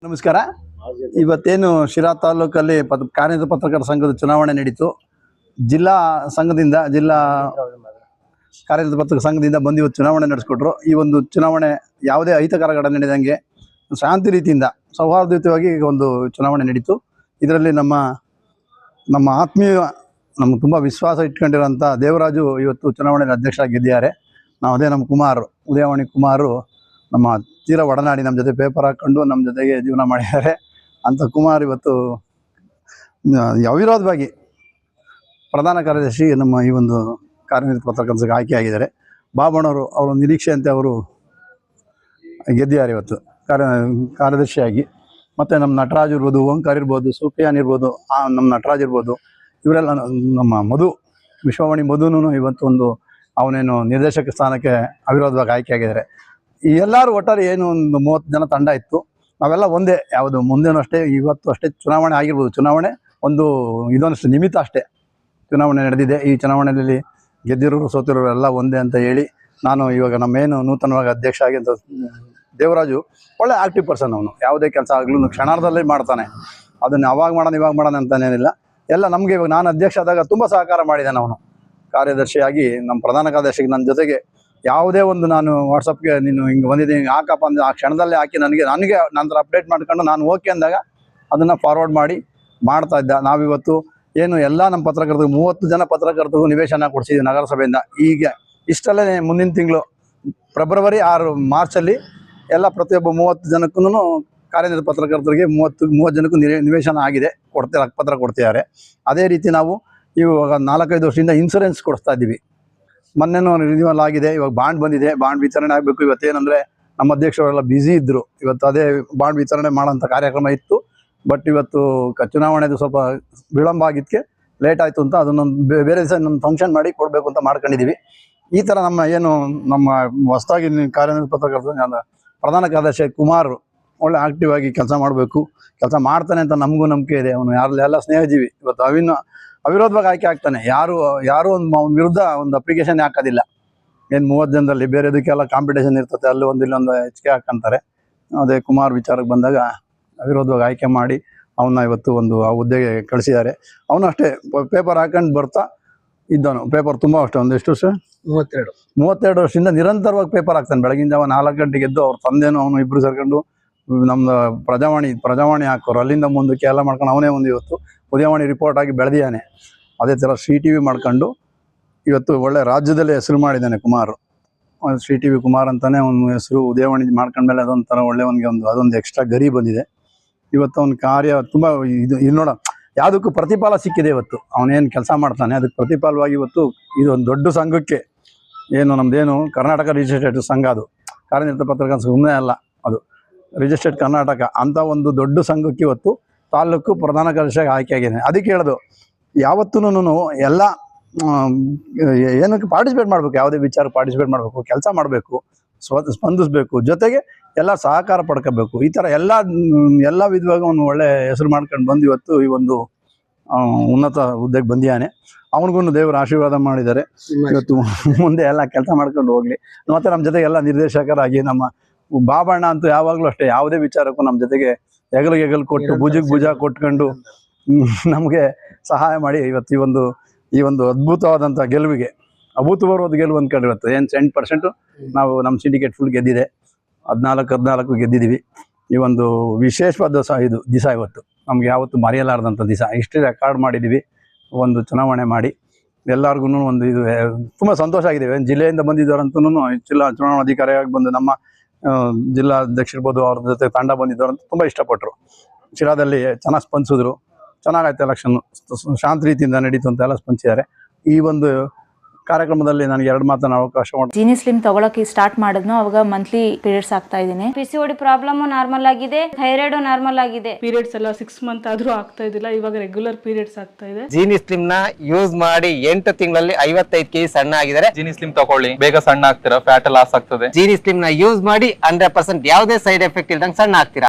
ನಮಸ್ಕಾರ. ಇವತ್ತೇನು ಶಿರಾ ತಾಲೂಕಲ್ಲಿ ಕಾರ್ಯನಿರತ ಪತ್ರಕರ್ತರ ಸಂಘದ ಚುನಾವಣೆ ನಡೀತು. ಜಿಲ್ಲಾ ಕಾರ್ಯನಿರತ ಪತ್ರಕರ್ತರ ಸಂಘದಿಂದ ಬಂದು ಇವತ್ತು ಚುನಾವಣೆ ನಡೆಸ್ಕೊಟ್ರು. ಈ ಒಂದು ಚುನಾವಣೆ ಯಾವುದೇ ಅಹಿತಕರ ಘಟನೆ ನಡೆದಂಗೆ ಶಾಂತಿ ರೀತಿಯಿಂದ ಸೌಹಾರ್ದಯುತವಾಗಿ ಒಂದು ಚುನಾವಣೆ ನಡೀತು. ಇದರಲ್ಲಿ ನಮ್ಮ ಆತ್ಮೀಯ ನಮ್ಗೆ ತುಂಬ ವಿಶ್ವಾಸ ಇಟ್ಕೊಂಡಿರೋಂಥ ದೇವರಾಜು ಇವತ್ತು ಚುನಾವಣೆಯಲ್ಲಿ ಅಧ್ಯಕ್ಷರಾಗಿ ಗೆದ್ದಿದ್ದಾರೆ. ಅದೇ ನಮ್ಮ ಉದಯವಾಣಿ ಕುಮಾರು ನಮ್ಮ ತೀರ ಒಡನಾಡಿ ನಮ್ಮ ಜೊತೆ ಪೇಪರ್ ಹಾಕ್ಕೊಂಡು ನಮ್ಮ ಜೊತೆಗೆ ಜೀವನ ಮಾಡಿದ್ದಾರೆ. ಅಂಥ ಕುಮಾರ್ ಇವತ್ತು ಅವಿರೋಧವಾಗಿ ಪ್ರಧಾನ ಕಾರ್ಯದರ್ಶಿ ನಮ್ಮ ಈ ಒಂದು ಕಾರ್ಯನಿರತ ಪತ್ರಕರ್ತರಿಗೆ ಆಯ್ಕೆಯಾಗಿದ್ದಾರೆ. ಬಾಬಣ್ಣವರು ಅವರ ನಿರೀಕ್ಷೆಯಂತೆ ಅವರು ಗೆದ್ದಿದ್ದಾರೆ ಇವತ್ತು ಕಾರ್ಯದರ್ಶಿಯಾಗಿ. ಮತ್ತು ನಮ್ಮ ನಟರಾಜ್ ಇರ್ಬೋದು, ಓಂಕಾರ್ ಇರ್ಬೋದು, ಸೂಫಿಯಾನ್ ಇರ್ಬೋದು, ನಮ್ಮ ನಟರಾಜ್ ಇರ್ಬೋದು, ಇವರೆಲ್ಲ ನಮ್ಮ ವಿಶ್ವವಾಣಿ ಮಧುನೂ ಇವತ್ತು ಅವನೇನು ನಿರ್ದೇಶಕ ಸ್ಥಾನಕ್ಕೆ ಅವಿರೋಧವಾಗಿ ಆಯ್ಕೆಯಾಗಿದ್ದಾರೆ. ಈ ಎಲ್ಲರೂ ಒಟ್ಟಾರೆ ಏನು ಒಂದು 30 ಜನ ತಂಡ ಇತ್ತು. ನಾವೆಲ್ಲ ಒಂದೇ, ಯಾವುದು ಮುಂದೇನೂ ಅಷ್ಟೇ, ಇವತ್ತು ಅಷ್ಟೇ ಚುನಾವಣೆ ಆಗಿರ್ಬೋದು. ಚುನಾವಣೆ ಇದೊಂದಷ್ಟು ನಿಮಿತ್ತ ಅಷ್ಟೇ ಚುನಾವಣೆ ನಡೆದಿದೆ. ಈ ಚುನಾವಣೆಯಲ್ಲಿ ಗೆದ್ದಿರೋರು ಸೋತಿರೋರು ಎಲ್ಲ ಒಂದೇ ಅಂತ ಹೇಳಿ ನಾನು ಇವಾಗ ನಮ್ಮೇನು ನೂತನವಾಗಿ ಅಧ್ಯಕ್ಷ ಆಗಿಂತ ದೇವರಾಜು ಒಳ್ಳೆ ಆಕ್ಟಿವ್ ಪರ್ಸನ್. ಅವನು ಯಾವುದೇ ಕೆಲಸ ಆಗಲೂ ಕ್ಷಣಾರ್ಧದಲ್ಲಿ ಮಾಡ್ತಾನೆ. ಅದನ್ನು ಅವಾಗ ಮಾಡೋಣ ಅಂತನೇನಿಲ್ಲ. ಎಲ್ಲ ನಮಗೆ ಇವಾಗ ನಾನು ಅಧ್ಯಕ್ಷ ಆದಾಗ ತುಂಬ ಸಹಕಾರ ಮಾಡಿದ್ದಾನೆ ಅವನು. ಕಾರ್ಯದರ್ಶಿಯಾಗಿ ನಮ್ಮ ಪ್ರಧಾನ ಕಾರ್ಯದರ್ಶಿಗೆ ನನ್ನ ಜೊತೆಗೆ ಯಾವುದೇ ಒಂದು ನಾನು ವಾಟ್ಸಪ್ಗೆ ನೀನು ಹಿಂಗೆ ಬಂದಿದ್ದೀನಿ ಹಿಂಗೆ ಹಾಕಪ್ಪ ಅಂದರೆ ಆ ಕ್ಷಣದಲ್ಲೇ ಹಾಕಿ ನನಗೆ ನಂತರ ಅಪ್ಡೇಟ್ ಮಾಡ್ಕೊಂಡು ನಾನು ಓಕೆ ಅಂದಾಗ ಅದನ್ನು ಫಾರ್ವರ್ಡ್ ಮಾಡ್ತಾ ಇದ್ದ. ನಾವಿವತ್ತು ಏನು ಎಲ್ಲ ನಮ್ಮ ಪತ್ರಕರ್ತರು 30 ಜನ ಪತ್ರಕರ್ತರಿಗೂ ನಿವೇಶನ ಕೊಡಿಸಿದ್ವಿ ನಗರಸಭೆಯಿಂದ. ಈಗ ಇಷ್ಟಲ್ಲೇ ಮುಂದಿನ ತಿಂಗಳು ಫೆಬ್ರವರಿ 6 ಮಾರ್ಚಲ್ಲಿ ಎಲ್ಲ ಪ್ರತಿಯೊಬ್ಬ 30 ಜನಕ್ಕೂ ಕಾರ್ಯನಿರತ ಪತ್ರಕರ್ತರಿಗೆ 30 ಜನಕ್ಕೂ ನಿವೇಶನ ಆಗಿದೆ, ಹಕ್ಕುಪತ್ರ ಕೊಡ್ತಿದ್ದಾರೆ. ಅದೇ ರೀತಿ ನಾವು ಇವಾಗ 4-5 ವರ್ಷದಿಂದ ಇನ್ಸೂರೆನ್ಸ್ ಕೊಡಿಸ್ತಾ ಇದ್ದೀವಿ. ಮೊನ್ನೆನೂ ರಿನ್ಯೂವಲ್ ಆಗಿದೆ. ಇವಾಗ ಬಾಂಡ್ ಬಂದಿದೆ, ಬಾಂಡ್ ವಿತರಣೆ ಆಗಬೇಕು. ಇವತ್ತೇನೆಂದರೆ ನಮ್ಮ ಅಧ್ಯಕ್ಷರೆಲ್ಲ ಬ್ಯುಸಿ ಇದ್ದರು. ಇವತ್ತು ಅದೇ ಬಾಂಡ್ ವಿತರಣೆ ಮಾಡೋಂಥ ಕಾರ್ಯಕ್ರಮ ಇತ್ತು. ಬಟ್ ಇವತ್ತು ಚುನಾವಣೆದು ಸ್ವಲ್ಪ ವಿಳಂಬ ಆಗಿದ್ದಕ್ಕೆ ಲೇಟ್ ಆಯಿತು ಅಂತ ಅದನ್ನೊಂದು ಬೇರೆ ದಿವಸ ಇನ್ನೊಂದು ಫಂಕ್ಷನ್ ಮಾಡಿ ಕೊಡಬೇಕು ಅಂತ ಮಾಡ್ಕೊಂಡಿದ್ದೀವಿ. ಈ ಥರ ನಮ್ಮ ಹೊಸದಾಗಿ ಕಾರ್ಯನಿರತ ಪತ್ರಕರ್ತರು ಪ್ರಧಾನ ಕಾರ್ಯದರ್ಶಿ ಕುಮಾರ್ ಒಳ್ಳೆ ಆಕ್ಟಿವ್ ಆಗಿ ಕೆಲಸ ಮಾಡಬೇಕು, ಕೆಲಸ ಮಾಡ್ತಾನೆ ಅಂತ ನಮಗೂ ನಂಬಿಕೆ ಇದೆ. ಅವನು ಯಾರೆಲ್ಲ ಸ್ನೇಹಜೀವಿ. ಇವತ್ತು ಅವಿರೋಧವಾಗಿ ಆಯ್ಕೆ ಆಗ್ತಾನೆ. ಯಾರು ಅವನ ವಿರುದ್ಧ ಒಂದು ಅಪ್ಲಿಕೇಶನ್ ಹಾಕೋದಿಲ್ಲ. ಏನು 30 ಜನದಲ್ಲಿ ಬೇರೆದಕ್ಕೆಲ್ಲ ಕಾಂಪಿಟೇಷನ್ ಇರ್ತದೆ, ಅಲ್ಲಿ ಇಲ್ಲೊಂದು ಹೆಚ್ಚಿಗೆ ಹಾಕಂತಾರೆ. ಅದೇ ಕುಮಾರ್ ವಿಚಾರಕ್ಕೆ ಬಂದಾಗ ಅವಿರೋಧವಾಗಿ ಆಯ್ಕೆ ಮಾಡಿ ಅವನ್ನ ಇವತ್ತು ಆ ಹುದ್ದೆಗೆ ಕಳಿಸಿದ್ದಾರೆ. ಅವನು ಅಷ್ಟೇ ಪೇಪರ್ ಹಾಕೊಂಡು ಬರ್ತಾ ಇದ್ದವನು. ಪೇಪರ್ ತುಂಬ ಅಷ್ಟೇ ಎಷ್ಟು ವರ್ಷ 32 ವರ್ಷದಿಂದ ನಿರಂತರವಾಗಿ ಪೇಪರ್ ಹಾಕ್ತಾನೆ. ಬೆಳಗಿನ ಜಾವ 4 ಗಂಟೆಗೆ ಎದ್ದು ಅವ್ರ ತಂದೆನೂ ಅವನು ಇಬ್ಬರು ಸೇರ್ಕೊಂಡು ನಮ್ದು ಪ್ರಜಾವಾಣಿ ಹಾಕೋರು. ಅಲ್ಲಿಂದ ಮುಂದಕ್ಕೆ ಎಲ್ಲ ಮಾಡ್ಕೊಂಡು ಅವನೇ ಇವತ್ತು ಉದಯವಾಣಿ ರಿಪೋರ್ಟ್ ಆಗಿ ಬೆಳೆದಿದ್ದಾನೆ. ಅದೇ ಥರ CTV ಮಾಡ್ಕೊಂಡು ಇವತ್ತು ಒಳ್ಳೆ ರಾಜ್ಯದಲ್ಲೇ ಹೆಸರು ಮಾಡಿದ್ದಾನೆ ಕುಮಾರ್. CTV ಕುಮಾರ್ ಅಂತಾನೆ ಅವನ ಹೆಸರು. ಉದಯವಾಣಿ ಮಾಡ್ಕೊಂಡ್ಮೇಲೆ ಅದೊಂಥರ ಒಳ್ಳೆಯವನಿಗೆ ಅದೊಂದು ಎಕ್ಸ್ಟ್ರಾ ಗರಿ ಬಂದಿದೆ. ಇವತ್ತು ಅವನ ಕಾರ್ಯ ತುಂಬ ಇದು ನೋಡ ಯಾವುದಕ್ಕೂ ಪ್ರತಿಫಲ ಸಿಕ್ಕಿದೆ. ಇವತ್ತು ಅವನೇನು ಕೆಲಸ ಮಾಡ್ತಾನೆ ಅದಕ್ಕೆ ಪ್ರತಿಫಲವಾಗಿ ಇವತ್ತು ಇದೊಂದು ದೊಡ್ಡ ಸಂಘಕ್ಕೆ ಏನು ನಮ್ಮದೇನು ಕರ್ನಾಟಕ ರಿಜಿಸ್ಟ್ರೇಟೆಡ್ ಸಂಘ, ಅದು ಕಾರ್ಯನಿರತ ಪತ್ರಕರ್ತರ ಸುಮ್ಮನೆ ಅಲ್ಲ, ಅದು ರಿಜಿಸ್ಟ್ರೇಡ್ ಕರ್ನಾಟಕ ಅಂತ ಒಂದು ದೊಡ್ಡ ಸಂಘಕ್ಕೆ ಇವತ್ತು ತಾಲೂಕು ಪ್ರಧಾನ ಕಾರ್ಯದರ್ಶಿಯಾಗಿ ಆಯ್ಕೆಯಾಗಿದೆ. ಅದಕ್ಕೆ ಹೇಳೋದು ಯಾವತ್ತೂ ಎಲ್ಲ ಏನಕ್ಕೆ ಪಾರ್ಟಿಸಿಪೇಟ್ ಮಾಡಬೇಕು, ಯಾವುದೇ ವಿಚಾರ ಪಾರ್ಟಿಸಿಪೇಟ್ ಮಾಡಬೇಕು, ಕೆಲಸ ಮಾಡಬೇಕು, ಸ್ಪಂದಿಸಬೇಕು, ಜೊತೆಗೆ ಎಲ್ಲ ಸಹಕಾರ ಪಡ್ಕೋಬೇಕು. ಈ ಥರ ಎಲ್ಲ ವಿಧವಾಗಿ ಅವನು ಒಳ್ಳೆ ಹೆಸರು ಮಾಡ್ಕೊಂಡು ಬಂದು ಇವತ್ತು ಈ ಒಂದು ಉನ್ನತ ಹುದ್ದೆಗೆ ಬಂದಿದ್ದಾನೆ. ಅವನಿಗೂ ದೇವರ ಆಶೀರ್ವಾದ ಮಾಡಿದ್ದಾರೆ. ಇವತ್ತು ಮುಂದೆ ಎಲ್ಲ ಕೆಲಸ ಮಾಡ್ಕೊಂಡು ಹೋಗಲಿ. ಮತ್ತು ನಮ್ಮ ಜೊತೆಗೆ ಎಲ್ಲ ನಿರ್ದೇಶಕರಾಗಿ ನಮ್ಮ ಬಾಬಣ್ಣ ಅಂತೂ ಯಾವಾಗಲೂ ಅಷ್ಟೇ ಯಾವುದೇ ವಿಚಾರಕ್ಕೂ ನಮ್ಮ ಜೊತೆಗೆ ಹೆಗಲು ಕೊಟ್ಟು ಭುಜ ಕೊಟ್ಕೊಂಡು ನಮಗೆ ಸಹಾಯ ಮಾಡಿ ಇವತ್ತು ಈ ಒಂದು ಅದ್ಭುತವಾದಂಥ ಅಭೂತಪೂರ್ವದ ಗೆಲುವು ಅಂದ್ಕೊಂಡು ಇವತ್ತು 8% ನಾವು ನಮ್ಮ ಸಿಂಡಿಕೇಟ್ ಫುಲ್ ಗೆದ್ದಿದೆ. 14 ಗೆದ್ದಿದ್ದೀವಿ. ಈ ಒಂದು ವಿಶೇಷವಾದ ದಿವಸ ಇವತ್ತು ನಮ್ಗೆ ಯಾವತ್ತು ಮರೆಯಲಾರ್ದಂಥ ದಿವಸ. ಇಷ್ಟು ರೆಕಾರ್ಡ್ ಮಾಡಿದ್ದೀವಿ ಒಂದು ಚುನಾವಣೆ ಮಾಡಿ. ಎಲ್ಲರಿಗೂ ಇದು ತುಂಬ ಸಂತೋಷ ಆಗಿದೆ. ಜಿಲ್ಲೆಯಿಂದ ಬಂದಿದ್ದವರಂತೂ ಜಿಲ್ಲಾ ಚುನಾವಣಾಧಿಕಾರಿಯಾಗಿ ಬಂದು ನಮ್ಮ ಜಿಲ್ಲಾಧ್ಯಕ್ಷರಿರ್ಬೋದು, ಅವ್ರ ಜೊತೆ ತಂಡ ಬಂದಿದ್ದವರಂತೂ ತುಂಬ ಇಷ್ಟಪಟ್ಟರು. ಶಿರಾದಲ್ಲಿ ಚೆನ್ನಾಗಿ ಸ್ಪಂದಿಸಿದ್ರು. ಚೆನ್ನಾಗಾಯ್ತು ಎಲೆಕ್ಷನ್, ಶಾಂತ ರೀತಿಯಿಂದ ನಡೀತು ಅಂತ ಎಲ್ಲ ಸ್ಪಂದಿಸಿದ್ದಾರೆ. ಈ ಒಂದು ಕಾರ್ಯಕ್ರಮದಲ್ಲಿ ನನಗೆ 2 ಮಾತನ್ನ ಅವಕಾಶ ಮಾಡಿ ಜೀನಿ ಸ್ಲಿಮ್ ತಗೊಳಕ್ಕೆ ಸ್ಟಾರ್ಟ್ ಮಾಡಿದ್ನು. ಅವಾಗ ಮಂತ್ಲಿ ಪೀರಿಯಡ್ಸ್ ಆಗ್ತಾ ಇದ್ದೀನಿ. PCOD ಪ್ರಾಬ್ಲಮ್ ನಾರ್ಮಲ್ ಆಗಿದೆ, ಥೈರಾಯ್ಡ್ ನಾರ್ಮಲ್ ಆಗಿದೆ. ಪೀರಿಯಡ್ಸ್ ಎಲ್ಲ 6 ಮಂತ್ ಆದ್ರೂ ಆಗ್ತಾ ಇದ್ದಿಲ್ಲ, ಇವಾಗ ರೆಗ್ಯುಲರ್ ಪೀರಿಯಡ್ಸ್ ಆಗ್ತಾ ಇದೆ. ಜೀನಿ ಸ್ಲಿಮ್ ನ ಯೂಸ್ ಮಾಡಿ 8 ತಿಂಗಳಲ್ಲಿ 55 kg ಸಣ್ಣ ಆಗಿದ್ದಾರೆ. ಜೀನಿ ಸ್ಲಿಮ್ ತಗೊಳ್ಳಿ, ಬೇಗ ಸಣ್ಣ ಆಗ್ತೀರಾ, ಫ್ಯಾಟ್ ಲಾಸ್ ಆಗ್ತದೆ. ಜೀನಿ ಸ್ಲಿಮ್ ನ ಯೂಸ್ ಮಾಡಿ 100% ಯಾವುದೇ ಸೈಡ್ ಎಫೆಕ್ಟ್ ಇಲ್ದಂಗೆ ಸಣ್ಣ ಆಗ್ತೀರಾ.